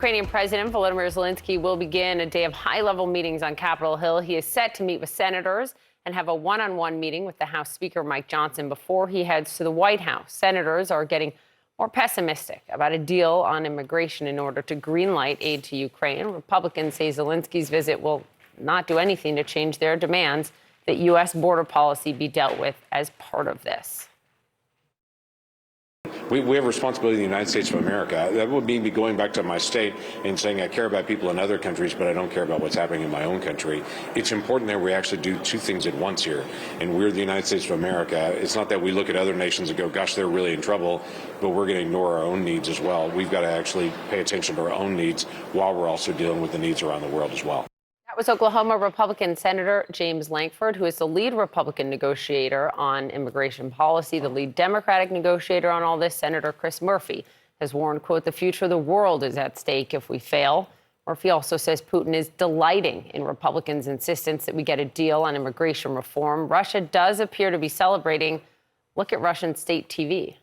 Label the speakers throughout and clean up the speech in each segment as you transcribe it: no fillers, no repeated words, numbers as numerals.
Speaker 1: Ukrainian President Volodymyr Zelensky will begin a day of high-level meetings on Capitol Hill. He is set to meet with senators and have a one-on-one meeting with the House Speaker Mike Johnson before he heads to the White House. Senators are getting more pessimistic about a deal on immigration in order to greenlight aid to Ukraine. Republicans say Zelensky's visit will not do anything to change their demands that U.S. border policy be dealt with as part of this.
Speaker 2: We have a responsibility in the United States of America. That would mean me going back to my state and saying I care about people in other countries, but I don't care about what's happening in my own country. It's important that we actually do two things at once here. And we're the United States of America. It's not that we look at other nations and go, gosh, they're really in trouble, but we're going to ignore our own needs as well. We've got to actually pay attention to our own needs while we're also dealing with the needs around the world as well.
Speaker 1: That was Oklahoma Republican Senator James Lankford, who is the lead Republican negotiator on immigration policy. The lead Democratic negotiator on all this, Senator Chris Murphy, has warned, quote, the future of the world is at stake if we fail. Murphy also says Putin is delighting in Republicans' insistence that we get a deal on immigration reform. Russia does appear to be celebrating. Look at Russian state TV.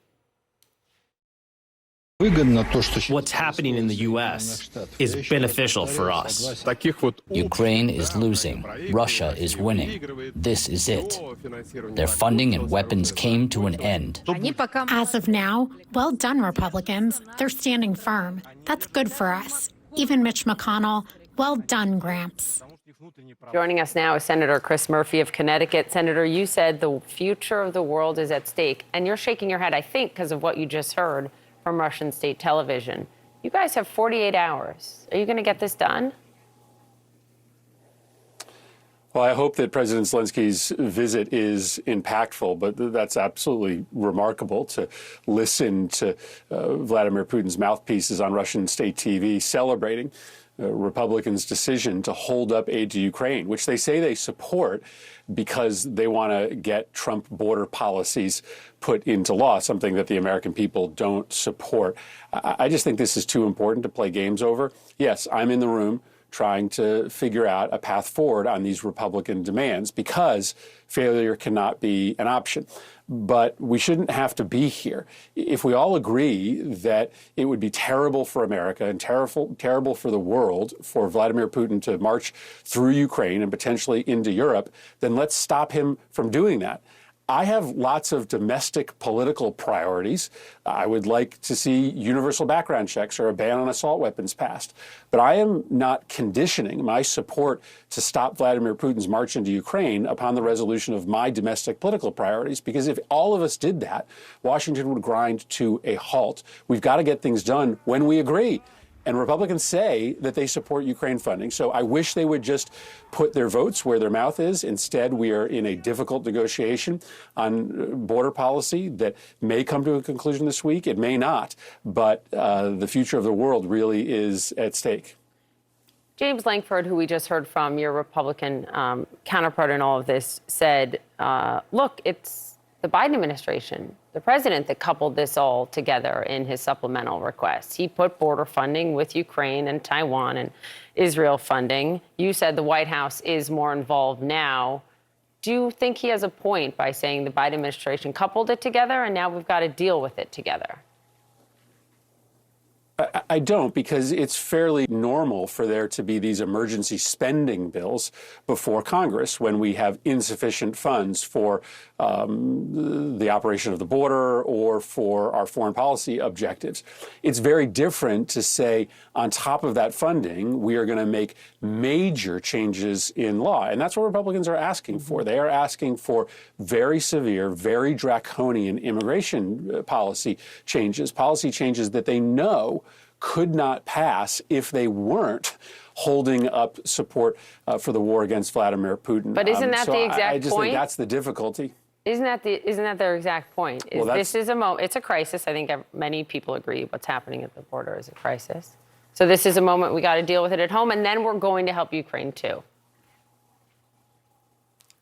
Speaker 3: What's happening in the U.S. is beneficial for us.
Speaker 4: Ukraine is losing. Russia is winning. This is it. Their funding and weapons came to an end.
Speaker 5: As of now, well done, Republicans. They're standing firm. That's good for us. Even Mitch McConnell, well done, Gramps.
Speaker 1: Joining us now is Senator Chris Murphy of Connecticut. Senator, you said the future of the world is at stake, and you're shaking your head, I think, because of what you just heard from Russian state television. You guys have 48 hours. Are you going to get this done?
Speaker 6: Well, I hope that President Zelensky's visit is impactful, but that's absolutely remarkable to listen to Vladimir Putin's mouthpieces on Russian state TV celebrating Republicans' decision to hold up aid to Ukraine, which they say they support because they want to get Trump border policies put into law, something that the American people don't support. I just think this is too important to play games over. Yes, I'm in the room trying to figure out a path forward on these Republican demands because failure cannot be an option. But we shouldn't have to be here. If we all agree that it would be terrible for America and terrible for the world for Vladimir Putin to march through Ukraine and potentially into Europe, then let's stop him from doing that. I have lots of domestic political priorities. I would like to see universal background checks or a ban on assault weapons passed. But I am not conditioning my support to stop Vladimir Putin's march into Ukraine upon the resolution of my domestic political priorities, because if all of us did that, Washington would grind to a halt. We've got to get things done when we agree. And Republicans say that they support Ukraine funding. So I wish they would just put their votes where their mouth is. Instead, we are in a difficult negotiation on border policy that may come to a conclusion this week. It may not. But the future of the world really is at stake.
Speaker 1: James Lankford, who we just heard from, your Republican counterpart in all of this, said, look, it's the Biden administration, the president, that coupled this all together in his supplemental request. He put border funding with Ukraine and Taiwan and Israel funding. You said the White House is more involved now. Do you think he has a point by saying the Biden administration coupled it together and now we've got to deal with it together?
Speaker 6: I don't, because it's fairly normal for there to be these emergency spending bills before Congress when we have insufficient funds for the operation of the border or for our foreign policy objectives. It's very different to say on top of that funding, we are going to make major changes in law. And that's what Republicans are asking for. They are asking for very severe, very draconian immigration policy changes that they know could not pass if they weren't holding up support for the war against Vladimir Putin.
Speaker 1: But isn't that the exact point?
Speaker 6: I just think that's the difficulty.
Speaker 1: Isn't that their exact point? This is it's a crisis. I think many people agree what's happening at the border is a crisis. So this is a moment we got to deal with it at home, and then we're going to help Ukraine too.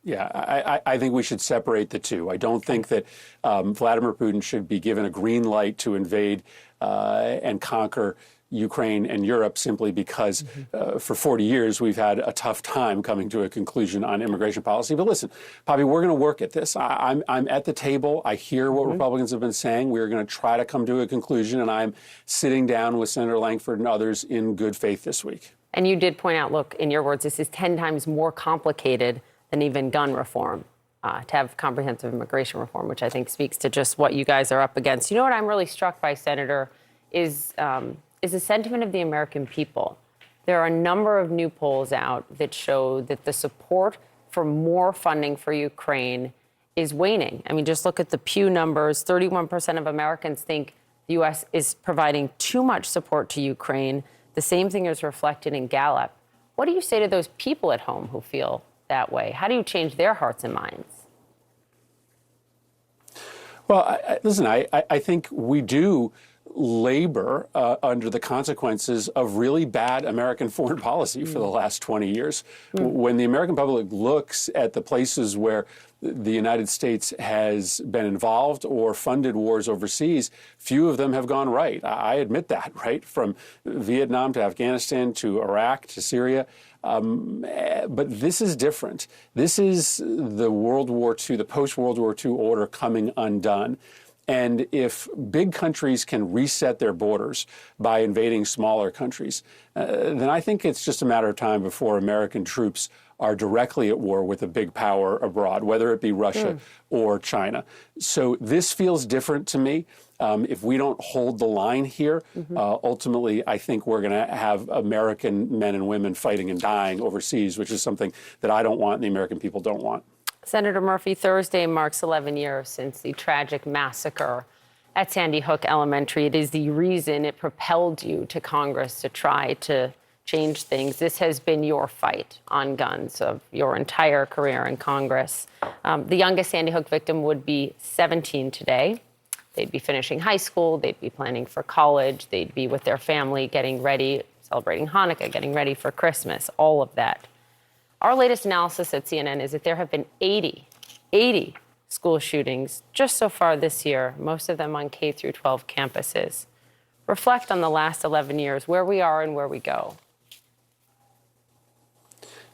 Speaker 6: Yeah, I think we should separate the two. I don't think that Vladimir Putin should be given a green light to invade and conquer Ukraine and Europe simply because for 40 years we've had a tough time coming to a conclusion on immigration policy. But listen, Poppy, we're going to work at this. I'm at the table. I hear what Republicans have been saying. We're going to try to come to a conclusion, and I'm sitting down with Senator Langford and others in good faith this week.
Speaker 1: And you did point out, look, in your words, this is 10 times more complicated than even gun reform, to have comprehensive immigration reform, which I think speaks to just what you guys are up against. You know what I'm really struck by, Senator, is the sentiment of the American people. There are a number of new polls out that show that the support for more funding for Ukraine is waning. I mean, just look at the Pew numbers. 31% of Americans think the U.S. is providing too much support to Ukraine. The same thing is reflected in Gallup. What do you say to those people at home who feel that way? How do you change their hearts and minds?
Speaker 6: Well, listen, I think we do labor under the consequences of really bad American foreign policy for the last 20 years. When the American public looks at the places where the United States has been involved or funded wars overseas, few of them have gone right. I admit that, right? From Vietnam to Afghanistan to Iraq to Syria. But this is different. This is the World War II, the post-World War II order coming undone. And if big countries can reset their borders by invading smaller countries, then I think it's just a matter of time before American troops are directly at war with a big power abroad, whether it be Russia or China. So this feels different to me. If we don't hold the line here, ultimately, I think we're going to have American men and women fighting and dying overseas, which is something that I don't want and the American people don't want.
Speaker 1: Senator Murphy, Thursday marks 11 years since the tragic massacre at Sandy Hook Elementary. It is the reason it propelled you to Congress to try to change things. This has been your fight on guns of your entire career in Congress. The youngest Sandy Hook victim would be 17 today. They'd be finishing high school. They'd be planning for college. They'd be with their family, getting ready, celebrating Hanukkah, getting ready for Christmas, all of that. Our latest analysis at CNN is that there have been 80 school shootings just so far this year, most of them on K through 12 campuses. Reflect on the last 11 years, where we are and where we go.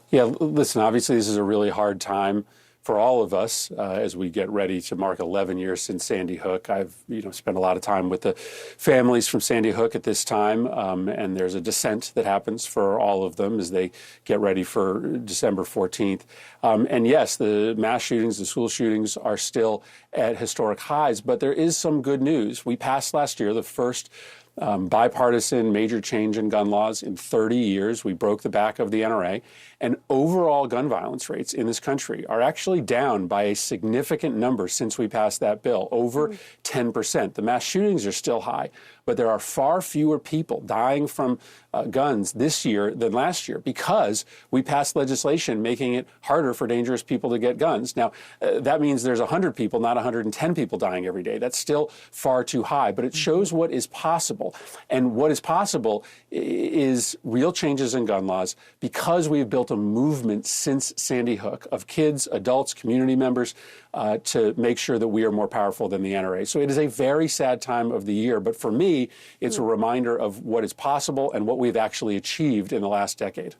Speaker 6: Yeah, listen, obviously this is a really hard time for all of us as we get ready to mark 11 years since Sandy Hook. I've spent a lot of time with the families from Sandy Hook at this time, and there's a descent that happens for all of them as they get ready for December 14th. And yes, the mass shootings, the school shootings are still at historic highs, but there is some good news. We passed last year the first bipartisan major change in gun laws in 30 years. We broke the back of the NRA. And overall gun violence rates in this country are actually down by a significant number since we passed that bill, over 10%. The mass shootings are still high, but there are far fewer people dying from guns this year than last year because we passed legislation making it harder for dangerous people to get guns. Now, that means there's 100 people, not 110 people dying every day. That's still far too high, but it shows what is possible. And what is possible is real changes in gun laws because we've built a movement since Sandy Hook of kids, adults, community members to make sure that we are more powerful than the NRA. So it is a very sad time of the year, but for me, it's a reminder of what is possible and what we've actually achieved in the last decade.